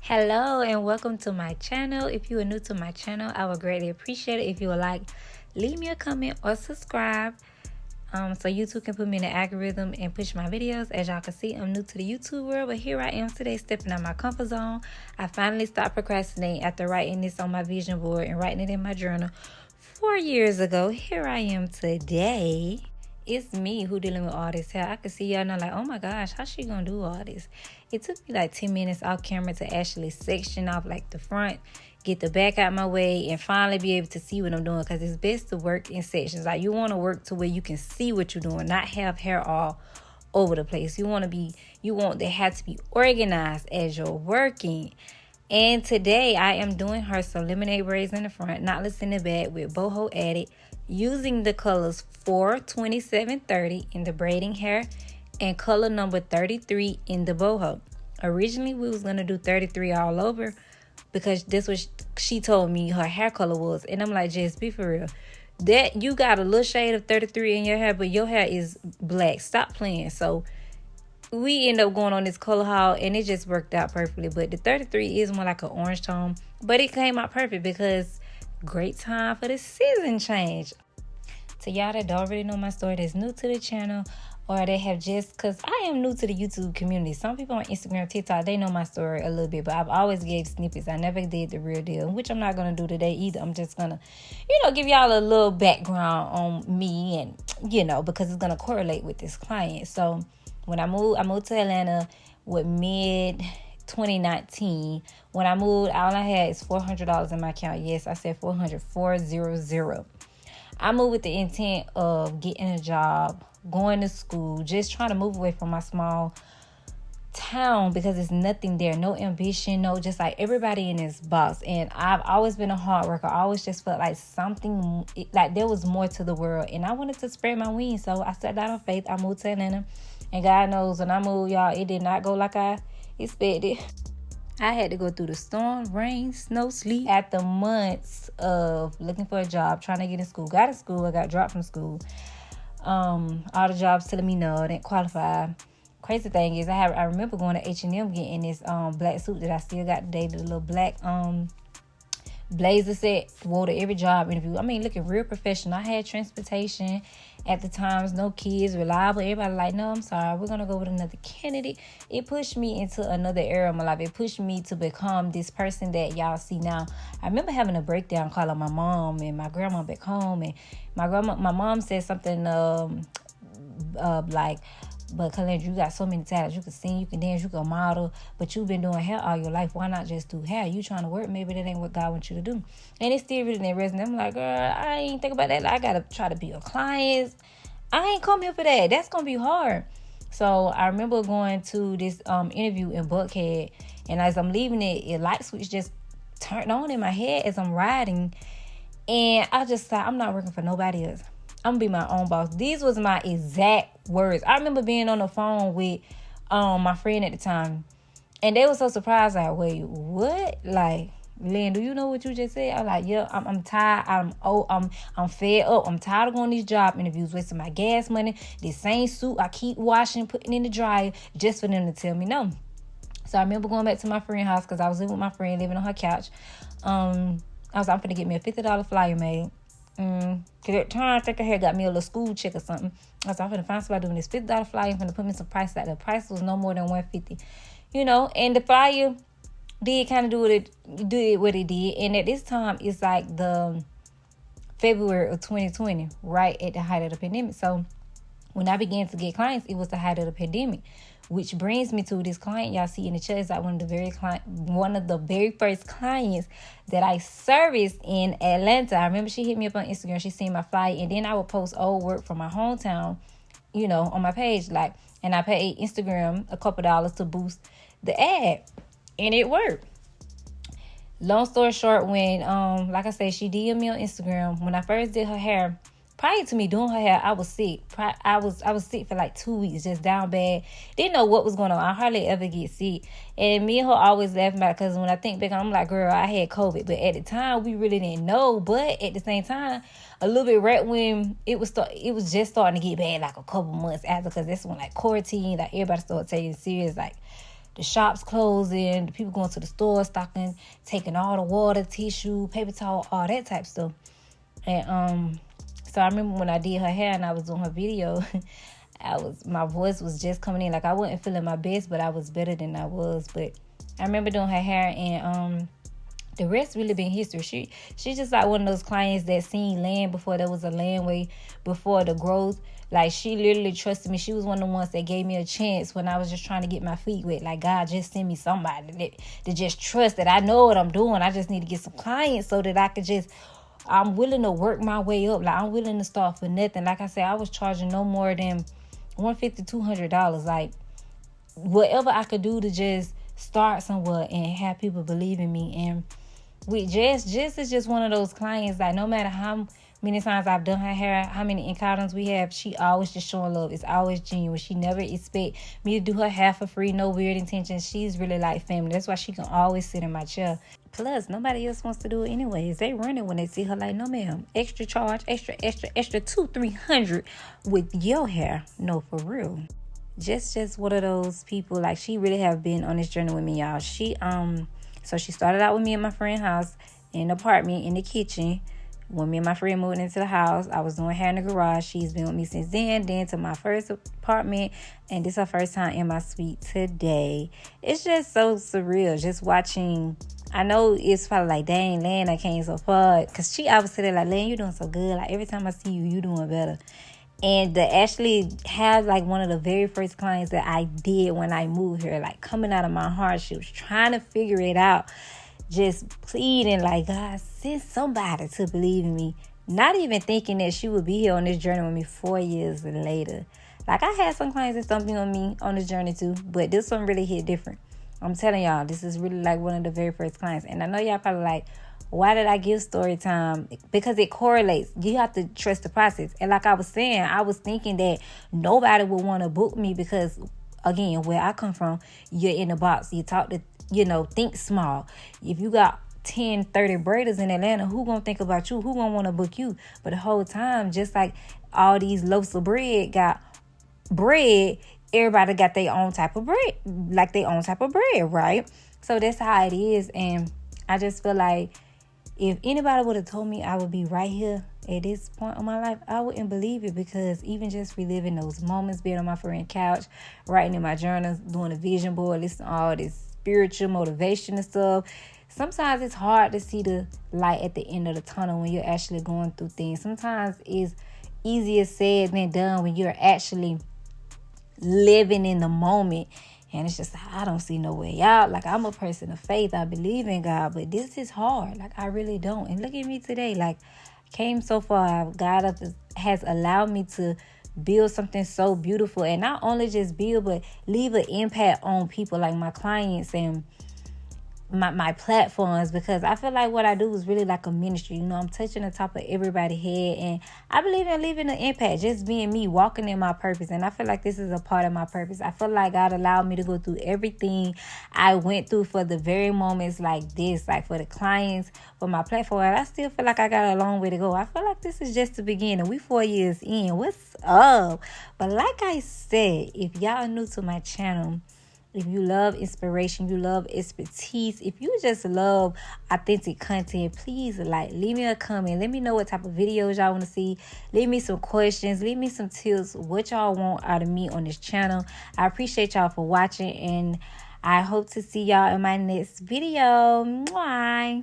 Hello and welcome to my channel. If you are new to my channel, I would greatly appreciate it if you would leave me a comment or subscribe so YouTube can put me in the algorithm and push my videos. As y'all can see, I'm new to the YouTube world, but here I am today stepping out my comfort zone. I finally stopped procrastinating after writing this on my vision board and writing it in my journal 4 years ago. Here I am today. It's me who dealing with all this hair. I can see y'all now like, oh my gosh, how's she gonna do all this? It took me like 10 minutes off camera to actually section off like the front, get the back out my way, and finally be able to see what I'm doing, because it's best to work in sections. Like, you want to work to where you can see what you're doing, not have hair all over the place. You want they have to be organized as you're working. And today I am doing her some lemonade braids in the front, knotless in the back with boho added, using the colors 4, 27, 30 in the braiding hair and color number 33 in the boho. Originally we was going to do 33 all over because this was she told me her hair color was, and I'm like, Jess, be for real. That you got a little shade of 33 in your hair, but your hair is black. Stop playing. So we end up going on this color haul and it just worked out perfectly. But the 33 is more like an orange tone, but it came out perfect because great time for the season change. To y'all that don't really know my story, that's new to the channel, or they have just, because I am new to the YouTube community. Some people on Instagram, TikTok, they know my story a little bit, but I've always gave snippets. I never did the real deal, which I'm not going to do today either. I'm just going to, give y'all a little background on me and, because it's going to correlate with this client. So when I moved to Atlanta with mid 2019. When I moved, all I had is $400 in my account. Yes, I said 400. I moved with the intent of getting a job, going to school, just trying to move away from my small town because there's nothing there, no ambition, no, just like everybody in this box. And I've always been a hard worker. I always just felt like like there was more to the world, and I wanted to spread my wings. So I stepped out on faith. I moved to Atlanta, and God knows when I moved, y'all, it did not go like I expected. I had to go through the storm, rain, snow, sleet. After months of looking for a job, trying to get in school, got in school, I got dropped from school. All the jobs telling me no, I didn't qualify. Crazy thing is, I remember going to H&M getting this black suit that I still got today, the little black blazer set, wore to every job interview. I mean, looking real professional. I had transportation at the times, no kids, reliable. Everybody like, no, I'm sorry, we're gonna go with another candidate. It pushed me into another era of my life. It pushed me to become this person that y'all see now. I remember having a breakdown calling my mom and my grandma back home, and my mom said something like, but Kalendra, you got so many talents. You can sing, you can dance, you can model, but you've been doing hair all your life. Why not just do hair? You trying to work, maybe that ain't what God wants you to do. And it still really didn't resonate. I'm like, girl, I ain't think about that. Like, I gotta try to be a client. I ain't come here for that. That's gonna be hard. So I remember going to this interview in Buckhead, and as I'm leaving it, a light switch just turned on in my head as I'm riding, and I just thought, I'm not working for nobody else. I'm gonna be my own boss. These was my exact words. I remember being on the phone with my friend at the time, and they were so surprised. Like, wait, what? Like, Lynn, do you know what you just said? I'm like, yeah, I'm tired. I'm fed up. I'm tired of going these job interviews, wasting my gas money. This same suit I keep washing, putting in the dryer just for them to tell me no. So I remember going back to my friend's house because I was living with my friend, living on her couch. I'm gonna get me a $50 flyer made. Cause at the time I think I had got me a little school check or something. I was like, I'm gonna find somebody doing this $50 flyer. I'm gonna put me some price out. The price was no more than $150, and the flyer did kind of do what it did. And at this time, it's like the February of 2020, right at the height of the pandemic. So when I began to get clients, it was the height of the pandemic. Which brings me to this client y'all see in the chat. Is like one of the very first clients that I serviced in Atlanta. I remember she hit me up on Instagram. She seen my flyer, and then I would post old work from my hometown, on my page. And I paid Instagram a couple dollars to boost the ad, and it worked. Long story short, when like I said, she DM'd me on Instagram when I first did her hair. Prior to me doing her hair, I was sick. I was sick for like 2 weeks, just down bad. Didn't know what was going on. I hardly ever get sick. And me and her always laughing about it because when I think back, I'm like, girl, I had COVID. But at the time, we really didn't know. But at the same time, a little bit right when it was just starting to get bad, like a couple months after, because that's when like quarantine, like everybody started taking it serious. Like the shops closing, the people going to the store, stocking, taking all the water, tissue, paper towel, all that type stuff. And so I remember when I did her hair and I was doing her video, my voice was just coming in. Like, I wasn't feeling my best, but I was better than I was. But I remember doing her hair, and the rest really been history. She's just like one of those clients that seen land before there was a landway, before the growth. Like, she literally trusted me. She was one of the ones that gave me a chance when I was just trying to get my feet wet. Like, God, just send me somebody that just trust that I know what I'm doing. I just need to get some clients so that I could just, I'm willing to work my way up. Like, I'm willing to start for nothing. Like I said, I was charging no more than $150, $200. Like, whatever I could do to just start somewhere and have people believe in me. And with Jess is just one of those clients, like, no matter how many times I've done her hair, how many encounters we have, she always just showing love. It's always genuine. She never expect me to do her hair for free, no weird intentions. She's really like family. That's why she can always sit in my chair. Plus, nobody else wants to do it anyways. They run it when they see her, like, no ma'am, extra charge, extra $200-$300 with your hair. No, for real. Just one of those people. Like, she really have been on this journey with me, y'all. So she started out with me in my friend's house, in the apartment, in the kitchen. When me and my friend moved into the house, I was doing hair in the garage. She's been with me since then to my first apartment, and this is her first time in my suite today. It's just so surreal just watching. I know it's probably like, dang, Lan, I came so far, because she always said it like, Lan, you doing so good. Like, every time I see you, you doing better. And to actually have, like, one of the very first clients that I did when I moved here, like, coming out of my hardships, trying to figure it out, just pleading, like, God, send somebody to believe in me. Not even thinking that she would be here on this journey with me 4 years later. Like, I had some clients that stumped on me on this journey too, but this one really hit different. I'm telling y'all, this is really like one of the very first clients. And I know y'all probably like, why did I give story time? Because it correlates. You have to trust the process. And like I was saying, I was thinking that nobody would want to book me because, again, where I come from, you're in the box. You talk to, think small. If you got 10, 30 braiders in Atlanta, who gonna think about you? Who gonna want to book you? But the whole time, just like all these loaves of bread got bread, everybody got their own type of bread, like their own type of bread, right? So that's how it is. And I just feel like if anybody would have told me I would be right here at this point in my life, I wouldn't believe it, because even just reliving those moments, being on my friend's couch, writing in my journals, doing a vision board, listening to all this spiritual motivation and stuff, sometimes it's hard to see the light at the end of the tunnel when you're actually going through things. Sometimes it's easier said than done when you're actually living in the moment. And it's just, I don't see no way out. Like, I'm a person of faith. I believe in God, but this is hard. Like, I really don't. And look at me today. Like, I came so far. God has allowed me to build something so beautiful. And not only just build, but leave an impact on people, like my clients and my platforms, because I feel like what I do is really like a ministry. I'm touching the top of everybody's head, and I believe in leaving an impact, just being me, walking in my purpose. And I feel like this is a part of my purpose. I feel like God allowed me to go through everything I went through for the very moments like this, like for the clients, for my platform. And I still feel like I got a long way to go. I feel like this is just the beginning. We 4 years in. What's up? But like I said, if y'all are new to my channel, if you love inspiration, you love expertise, if you just love authentic content, please leave me a comment. Let me know what type of videos y'all want to see. Leave me some questions. Leave me some tips. What y'all want out of me on this channel. I appreciate y'all for watching, and I hope to see y'all in my next video. Mwah.